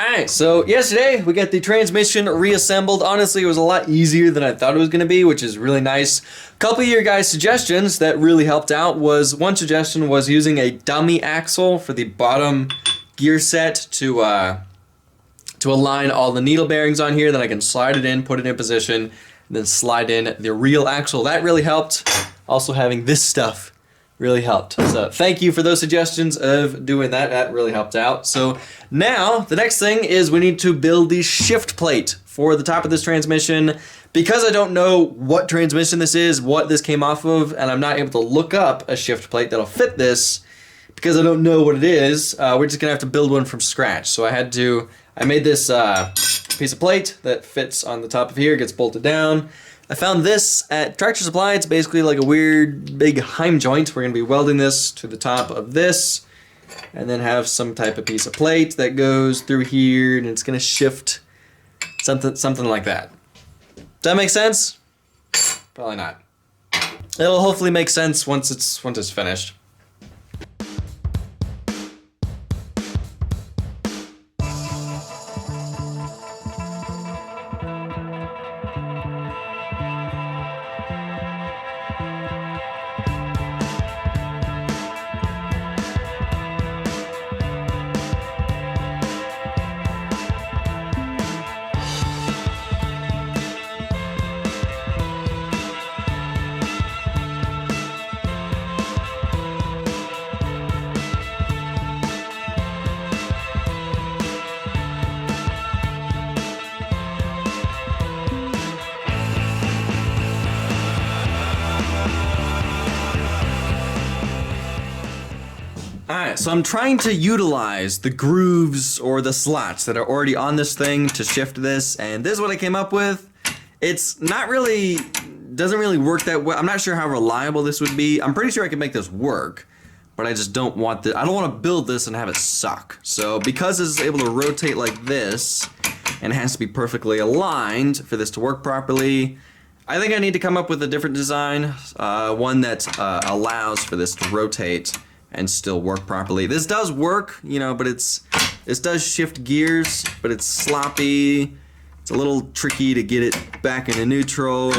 Alright, so yesterday we got the transmission reassembled. Honestly, it was a lot easier than I thought it was going to be, which is really nice. A couple of your guys' suggestions that really helped out was, one suggestion was using a dummy axle for the bottom gear set to align all the needle bearings on here. Then I can slide it in, put it in position, and then slide in the real axle. That really helped. Also having this stuff really helped. So thank you for those suggestions of doing that. That really helped out. So now the next thing is we need to build the shift plate for the top of this transmission. Because I don't know what transmission this is, what this came off of, and I'm not able to look up a shift plate that'll fit this, because I don't know what it is, we're just gonna have to build one from scratch. So I made this piece of plate that fits on the top of here, gets bolted down. I found this at Tractor Supply. It's basically like a weird big heim joint. We're going to be welding this to the top of this and then have some type of piece of plate that goes through here and it's going to shift something like that. Does that make sense? Probably not. It'll hopefully make sense once it's finished. Alright, so I'm trying to utilize the grooves or the slots that are already on this thing to shift this, and this is what I came up with. It's not really, doesn't really work that well. I'm not sure how reliable this would be. I'm pretty sure I can make this work, but I just don't want I don't want to build this and have it suck. So because it's able to rotate like this, and it has to be perfectly aligned for this to work properly, I think I need to come up with a different design, one that allows for this to rotate and still work properly. This does work, you know, but this does shift gears, but it's sloppy. It's a little tricky to get it back into neutral,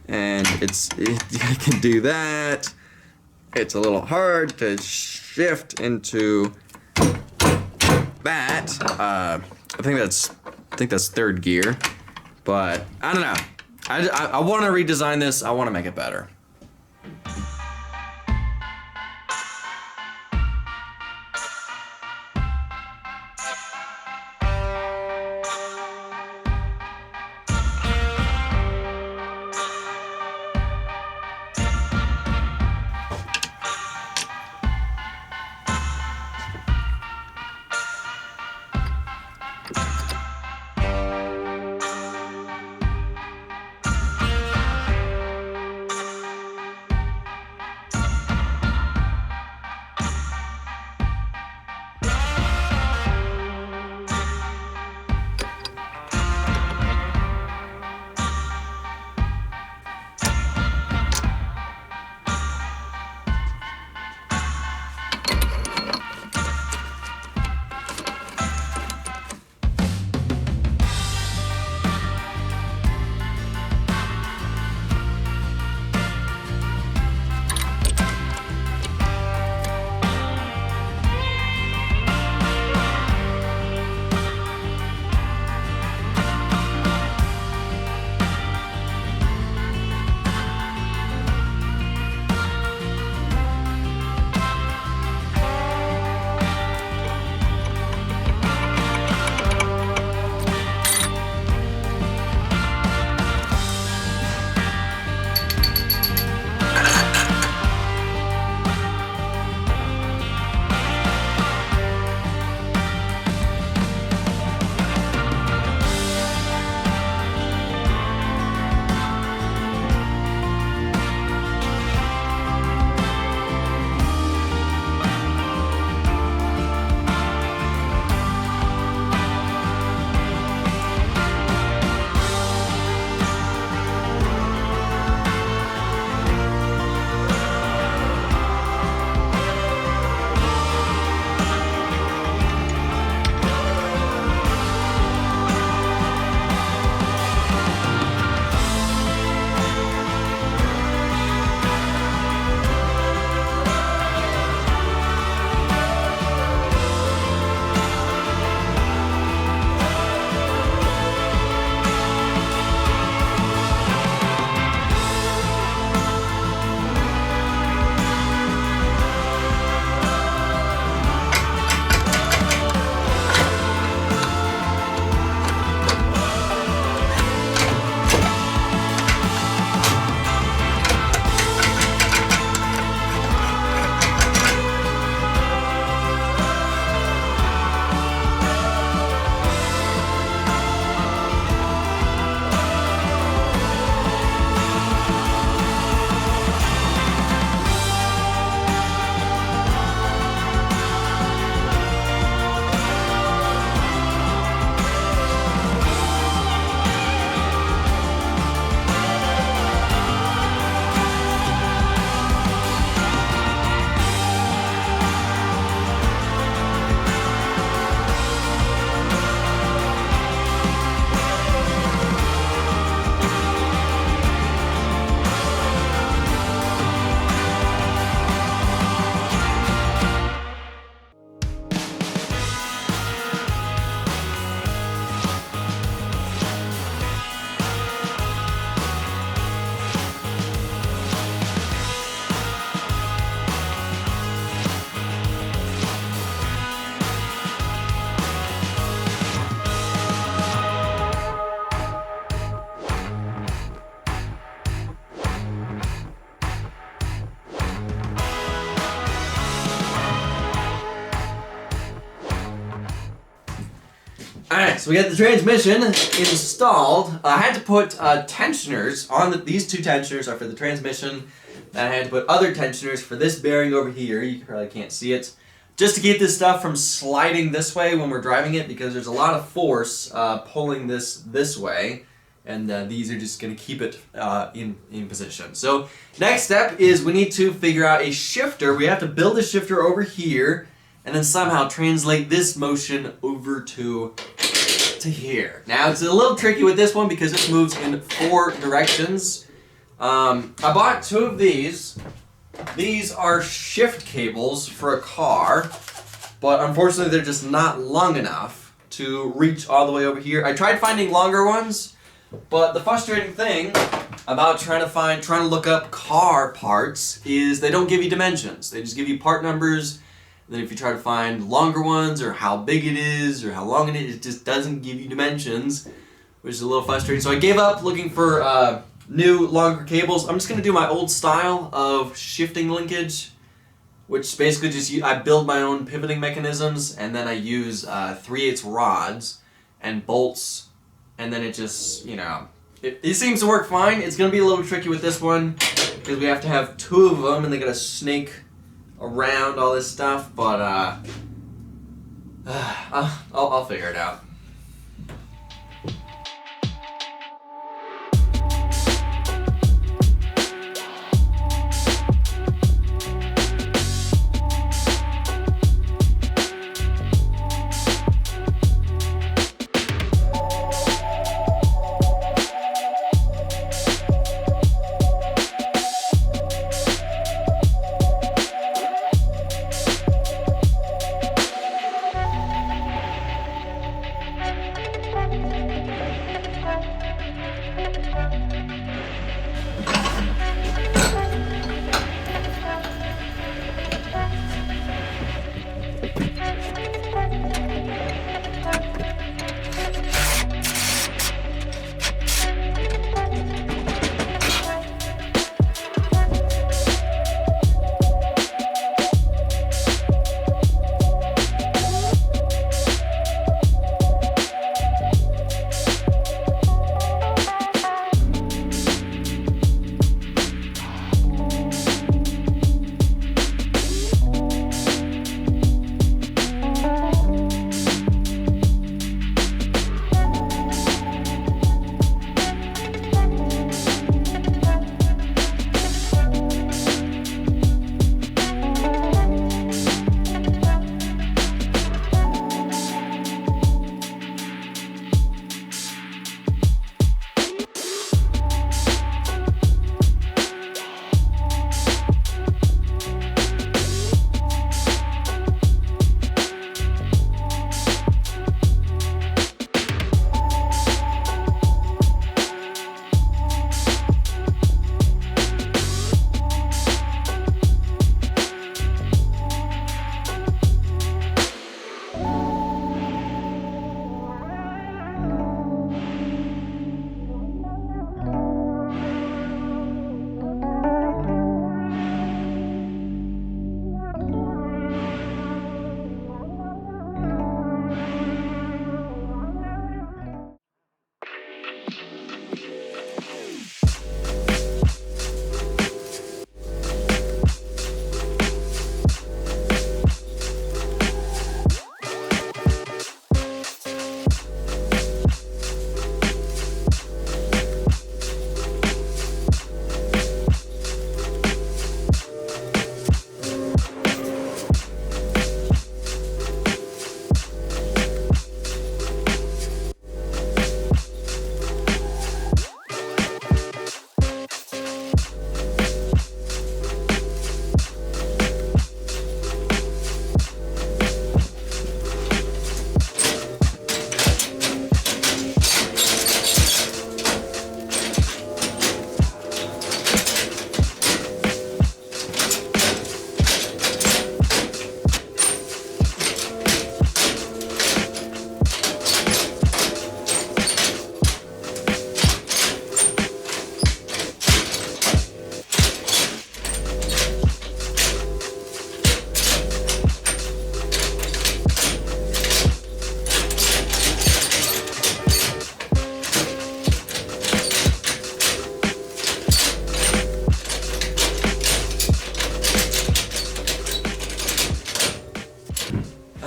and I can do that. It's a little hard to shift into that. I think that's third gear, but I don't know. I want to redesign this. I want to make it better. Alright, so we got the transmission installed. I had to put tensioners on these two tensioners are for the transmission. And I had to put other tensioners for this bearing over here. You probably can't see it. Just to keep this stuff from sliding this way when we're driving it, because there's a lot of force pulling this way. And these are just going to keep it in position. So next step is we need to figure out a shifter. We have to build a shifter over here and then somehow translate this motion over to here. Now it's a little tricky with this one because this moves in 4 directions. I bought 2 of these. These are shift cables for a car, but unfortunately they're just not long enough to reach all the way over here. I tried finding longer ones, but the frustrating thing about trying to look up car parts is they don't give you dimensions. They just give you part numbers. And then if you try to find longer ones or how big it is or how long it is, it just doesn't give you dimensions, which is a little frustrating. So I gave up looking for new, longer cables. I'm just going to do my old style of shifting linkage, which basically just I build my own pivoting mechanisms and then I use 3/8 rods and bolts, and then it just, it seems to work fine. It's going to be a little tricky with this one because we have to have 2 of them and they got to snake around all this stuff, but I'll figure it out.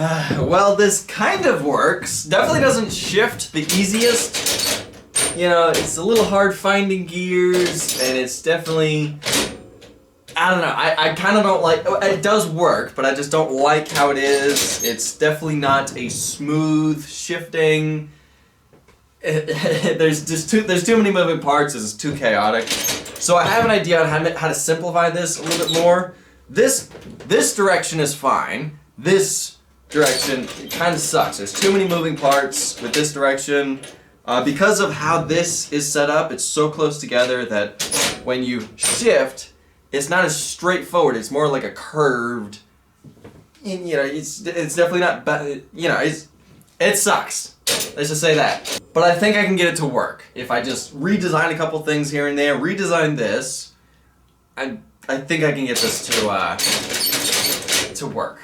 Well, this kind of works. Definitely doesn't shift the easiest. You know, it's a little hard finding gears, and it's definitely... I don't know, I kind of don't like... It does work, but I just don't like how it is. It's definitely not a smooth shifting... there's too many moving parts. It's too chaotic. So I have an idea on how to simplify this a little bit more. This direction is fine. This direction, it kind of sucks. There's too many moving parts with this direction. Because of how this is set up, it's so close together that when you shift, it's not as straightforward. It's more like a curved. You know, it's definitely not. You know, it sucks. Let's just say that. But I think I can get it to work. If I just redesign a couple things here and there, redesign this, I think I can get this to work.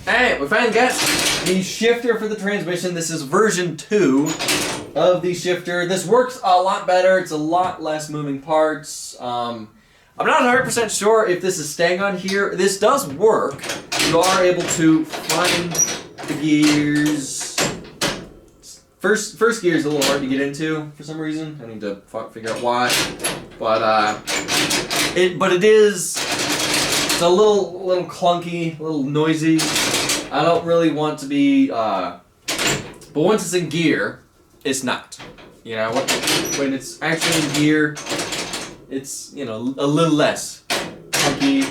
Alright, we finally got the shifter for the transmission. This is version 2 of the shifter. This works a lot better. It's a lot less moving parts. I'm not 100% sure if this is staying on here. This does work. You are able to find the gears. First gear is a little hard to get into for some reason. I need to figure out why. But it is. It's a little clunky, a little noisy. I don't really want to be. But once it's in gear, it's not. You know, when it's actually in gear, it's, you know, a little less clunky.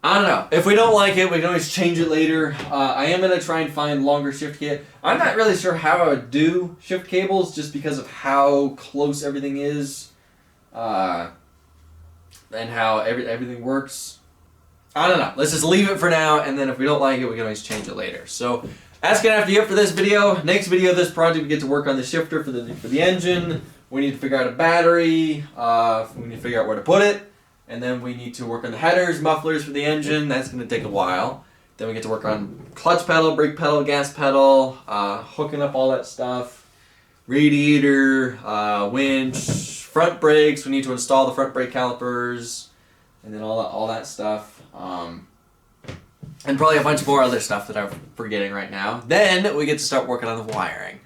I don't know. If we don't like it, we can always change it later. I am going to try and find longer shift kit. I'm not really sure how I would do shift cables just because of how close everything is. And how everything works. I don't know. Let's just leave it for now, and then if we don't like it, we can always change it later. So that's going to have to be it for this video. Next video of this project, we get to work on the shifter for the engine. We need to figure out a battery. We need to figure out where to put it. And then we need to work on the headers, mufflers for the engine. That's going to take a while. Then we get to work on clutch pedal, brake pedal, gas pedal, hooking up all that stuff. Radiator, winch, front brakes. We need to install the front brake calipers. And then all that stuff. And probably a bunch more other stuff that I'm forgetting right now. Then we get to start working on the wiring.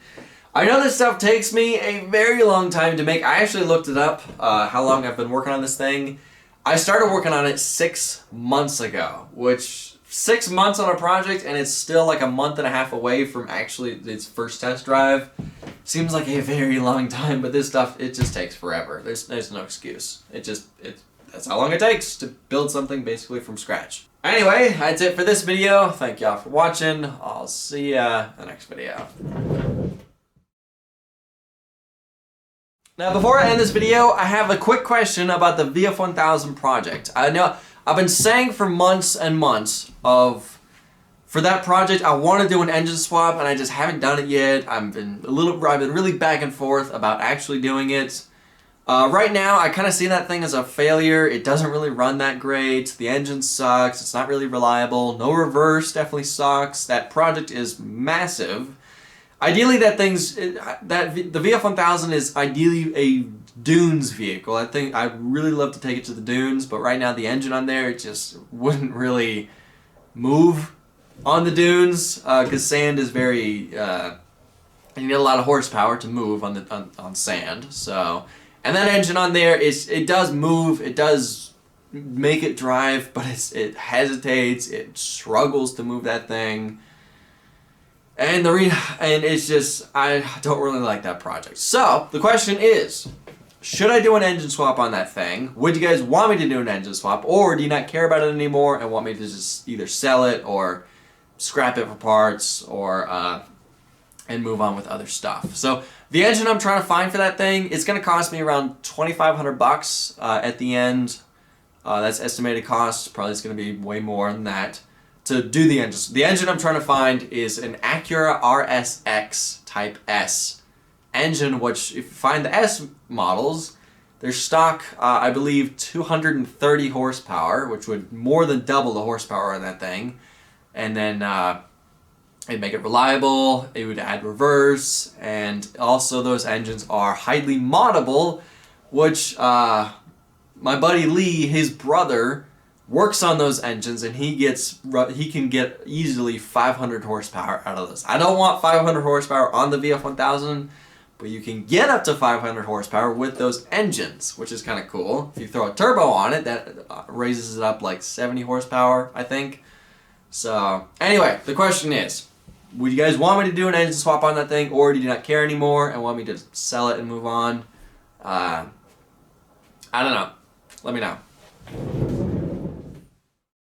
I know this stuff takes me a very long time to make. I actually looked it up, how long I've been working on this thing. I started working on it 6 months ago, which 6 months on a project and it's still like a month and a half away from actually its first test drive. Seems like a very long time, but this stuff, it just takes forever. There's no excuse. That's how long it takes to build something basically from scratch. Anyway, that's it for this video. Thank y'all for watching. I'll see ya in the next video. Now, before I end this video, I have a quick question about the VF1000 project. I know I've been saying for months and months for that project, I want to do an engine swap, and I just haven't done it yet. I've been really back and forth about actually doing it. Right now, I kind of see that thing as a failure. It doesn't really run that great. The engine sucks. It's not really reliable. No reverse definitely sucks. That project is massive. Ideally, the VF1000 is ideally a dunes vehicle. I think I'd really love to take it to the dunes, but right now the engine on there, it just wouldn't really move on the dunes because sand is very. You need a lot of horsepower to move on sand. So, and that engine on there it does move. It does make it drive, but it hesitates. It struggles to move that thing. And it's just, I don't really like that project. So, the question is, should I do an engine swap on that thing? Would you guys want me to do an engine swap? Or do you not care about it anymore and want me to just either sell it or scrap it for parts or, and move on with other stuff? So, the engine I'm trying to find for that thing, it's going to cost me around $2,500 at the end. That's estimated cost. Probably it's going to be way more than that. To do the engine. The engine I'm trying to find is an Acura RSX Type S engine, which if you find the S models, they're stock, I believe, 230 horsepower, which would more than double the horsepower on that thing. And then it'd make it reliable, it would add reverse, and also those engines are highly moddable, which my buddy Lee, his brother, works on those engines, and he can get easily 500 horsepower out of those. I don't want 500 horsepower on the VF1000, but you can get up to 500 horsepower with those engines, which is kind of cool. If you throw a turbo on it, that raises it up like 70 horsepower, I think. So, anyway, the question is, would you guys want me to do an engine swap on that thing, or do you not care anymore and want me to sell it and move on? I don't know. Let me know.